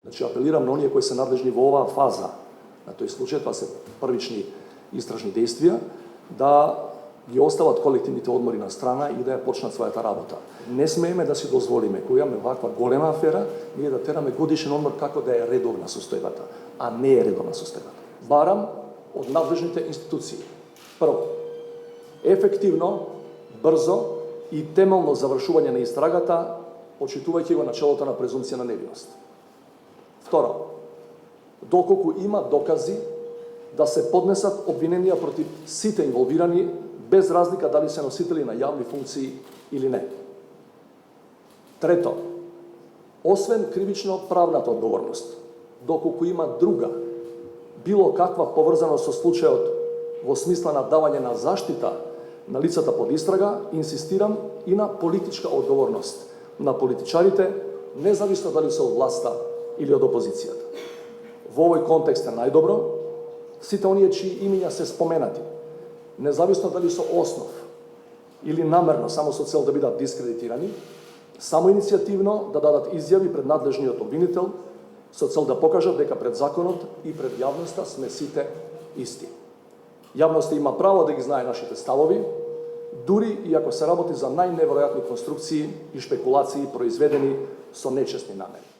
Znači, apeliram na onije koji se nadležni v ova faza, na to je slučaj, pa se prvični istražni действия, да ги остават колективните одмори на страна и да ја почнат својата работа. Не смееме да си дозволиме, кога имаме ваква голема афера, ние да тераме годишен одмор како да е редовна состојбата, а не е редовна состојбата. Барам од надлежните институции. Прво, ефективно, брзо и темелно завршување на истрагата, почитувајќи го начелото на презумпција на невиност. Второ, доколку има докази да се поднесат обвиненија против сите инволвирани, без разлика дали се носители на јавни функции или не. Трето, освен кривично правната одговорност, доколку има друга, било каква поврзаност со случајот во смисла на давање на заштита на лицата под истрага, инсистирам и на политичка одговорност на политичарите, независно дали се од власта или од опозицијата. Во овој контекст е најдобро сите оние чии имиња се споменати, независно дали со основ или намерно само со цел да бидат дискредитирани, само иницијативно да дадат изјави пред надлежниот обвинител со цел да покажат дека пред законот и пред јавноста сме сите исти. Јавноста има право да ги знае нашите ставови, дури и ако се работи за најневеројатни конструкции и шпекулации произведени со нечесни намери.